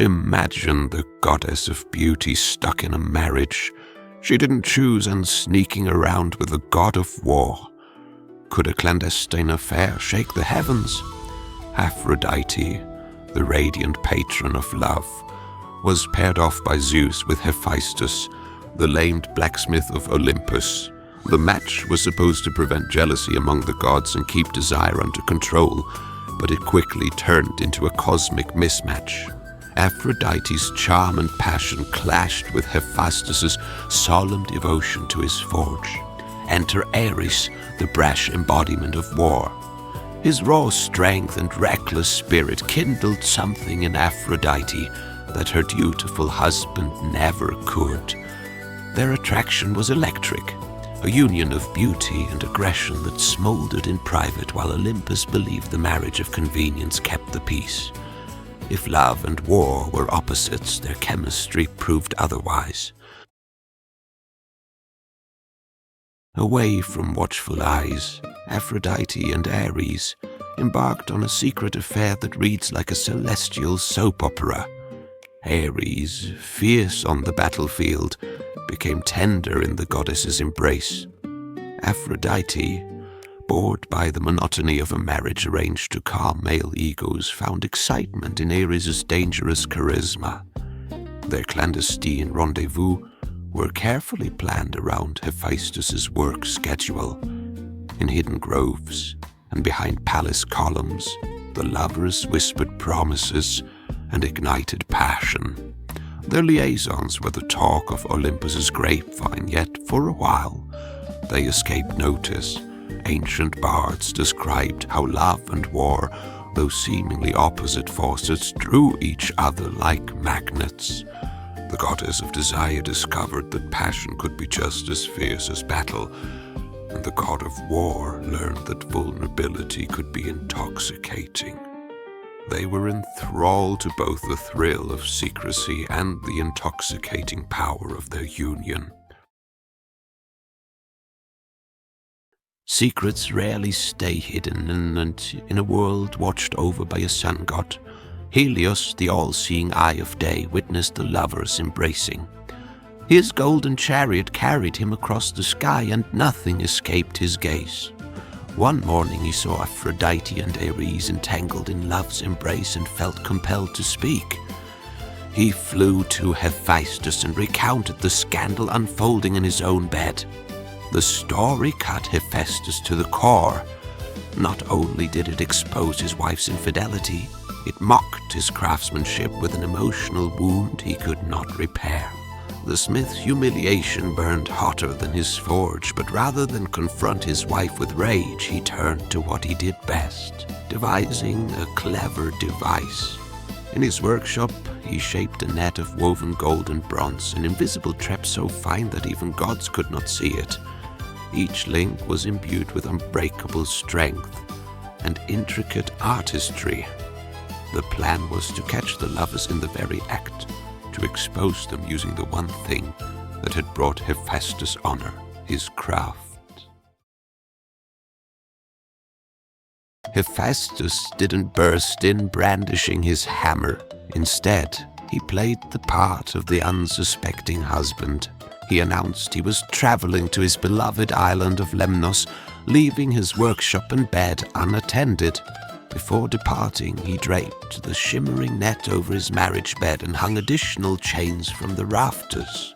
Imagine the goddess of beauty stuck in a marriage she didn't choose and sneaking around with the god of war. Could a clandestine affair shake the heavens? Aphrodite, the radiant patron of love, was paired off by Zeus with Hephaestus, the lamed blacksmith of Olympus. The match was supposed to prevent jealousy among the gods and keep desire under control, but it quickly turned into a cosmic mismatch. Aphrodite's charm and passion clashed with Hephaestus's solemn devotion to his forge. Enter Ares, the brash embodiment of war. His raw strength and reckless spirit kindled something in Aphrodite that her dutiful husband never could. Their attraction was electric, a union of beauty and aggression that smoldered in private while Olympus believed the marriage of convenience kept the peace. If love and war were opposites, their chemistry proved otherwise. Away from watchful eyes, Aphrodite and Ares embarked on a secret affair that reads like a celestial soap opera. Ares, fierce on the battlefield, became tender in the goddess's embrace. Aphrodite, bored by the monotony of a marriage arranged to calm male egos, found excitement in Ares' dangerous charisma. Their clandestine rendezvous were carefully planned around Hephaestus' work schedule. In hidden groves and behind palace columns, the lovers whispered promises and ignited passion. Their liaisons were the talk of Olympus's grapevine, yet for a while they escaped notice. Ancient bards described how love and war, though seemingly opposite forces, drew each other like magnets. The goddess of desire discovered that passion could be just as fierce as battle, and the god of war learned that vulnerability could be intoxicating. They were enthralled to both the thrill of secrecy and the intoxicating power of their union. Secrets rarely stay hidden, and in a world watched over by a sun god, Helios, the all-seeing eye of day, witnessed the lovers embracing. His golden chariot carried him across the sky, and nothing escaped his gaze. One morning he saw Aphrodite and Ares entangled in love's embrace and felt compelled to speak. He flew to Hephaestus and recounted the scandal unfolding in his own bed. The story cut Hephaestus to the core. Not only did it expose his wife's infidelity, it mocked his craftsmanship with an emotional wound he could not repair. The smith's humiliation burned hotter than his forge, but rather than confront his wife with rage, he turned to what he did best, devising a clever device. In his workshop, he shaped a net of woven gold and bronze, an invisible trap so fine that even gods could not see it. Each link was imbued with unbreakable strength and intricate artistry. The plan was to catch the lovers in the very act, to expose them using the one thing that had brought Hephaestus honor, his craft. Hephaestus didn't burst in brandishing his hammer. Instead, he played the part of the unsuspecting husband. He announced he was traveling to his beloved island of Lemnos, leaving his workshop and bed unattended. Before departing, he draped the shimmering net over his marriage bed and hung additional chains from the rafters.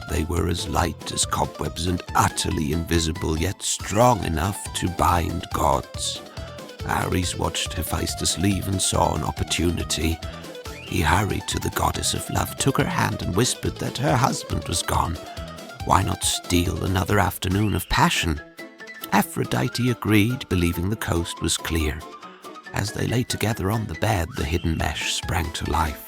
They were as light as cobwebs and utterly invisible, yet strong enough to bind gods. Ares watched Hephaestus leave and saw an opportunity. He hurried to the goddess of love, took her hand and whispered that her husband was gone. Why not steal another afternoon of passion? Aphrodite agreed, believing the coast was clear. As they lay together on the bed, the hidden mesh sprang to life.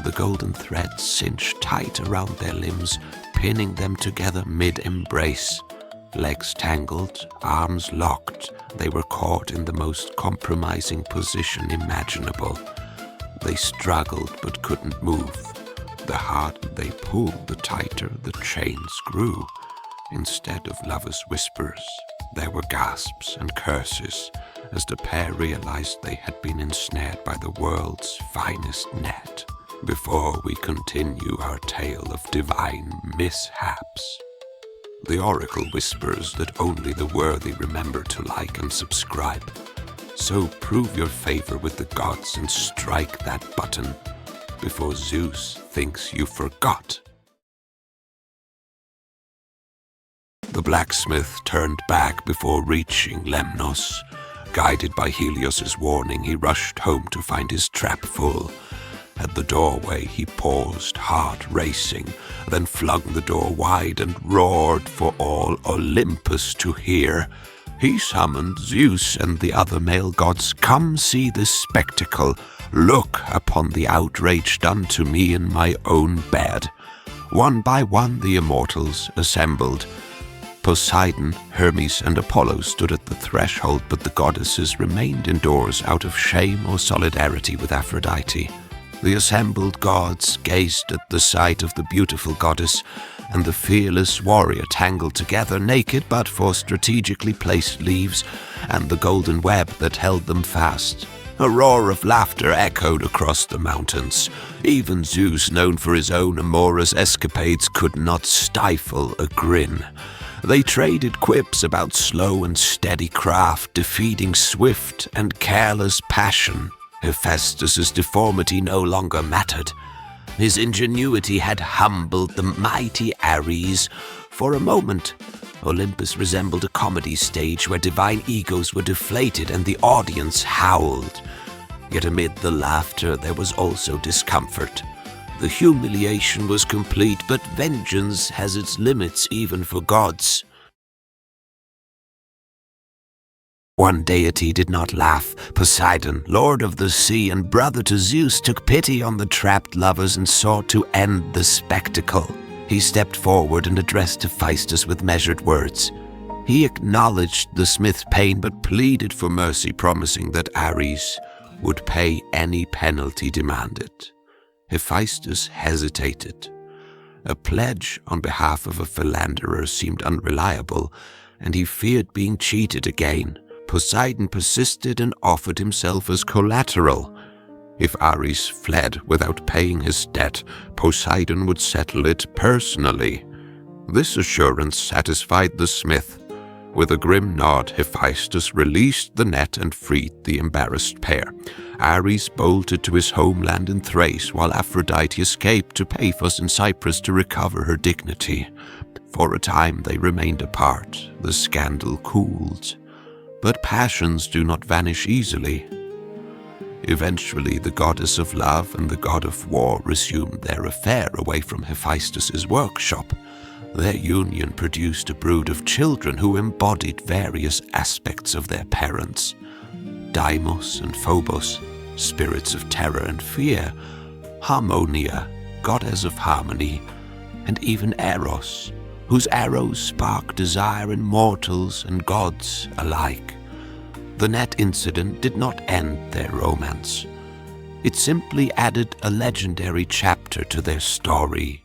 The golden threads cinched tight around their limbs, pinning them together mid-embrace. Legs tangled, arms locked, they were caught in the most compromising position imaginable. They struggled but couldn't move. The harder they pulled, the tighter the chains grew. Instead of lovers' whispers, there were gasps and curses as the pair realized they had been ensnared by the world's finest net. before we continue our tale of divine mishaps. The oracle whispers that only the worthy remember to like and subscribe. So prove your favor with the gods and strike that button before Zeus thinks you forgot. The blacksmith turned back before reaching Lemnos. Guided by Helios's warning, he rushed home to find his trap full. At the doorway, he paused, heart racing, then flung the door wide and roared for all Olympus to hear. He summoned Zeus and the other male gods. Come see this spectacle. Look upon the outrage done to me in my own bed. One by one the immortals assembled. Poseidon, Hermes, and Apollo stood at the threshold, but the goddesses remained indoors out of shame or solidarity with Aphrodite. The assembled gods gazed at the sight of the beautiful goddess and the fearless warrior tangled together, naked but for strategically placed leaves and the golden web that held them fast. A roar of laughter echoed across the mountains. Even Zeus, known for his own amorous escapades, could not stifle a grin. They traded quips about slow and steady craft, defeating swift and careless passion. Hephaestus's deformity no longer mattered. His ingenuity had humbled the mighty Ares. For a moment, Olympus resembled a comedy stage where divine egos were deflated and the audience howled. Yet amid the laughter, there was also discomfort. The humiliation was complete, but vengeance has its limits even for gods. One deity did not laugh. Poseidon, lord of the sea and brother to Zeus, took pity on the trapped lovers and sought to end the spectacle. He stepped forward and addressed Hephaestus with measured words. He acknowledged the smith's pain but pleaded for mercy, promising that Ares would pay any penalty demanded. Hephaestus hesitated. A pledge on behalf of a philanderer seemed unreliable, and he feared being cheated again. Poseidon persisted and offered himself as collateral. If Ares fled without paying his debt, Poseidon would settle it personally. This assurance satisfied the smith. With a grim nod, Hephaestus released the net and freed the embarrassed pair. Ares bolted to his homeland in Thrace, while Aphrodite escaped to Paphos in Cyprus to recover her dignity. For a time they remained apart. The scandal cooled. But passions do not vanish easily. Eventually, the goddess of love and the god of war resumed their affair away from Hephaestus's workshop. Their union produced a brood of children who embodied various aspects of their parents. Deimos and Phobos, spirits of terror and fear, Harmonia, goddess of harmony, and even Eros, whose arrows spark desire in mortals and gods alike. The net incident did not end their romance. It simply added a legendary chapter to their story.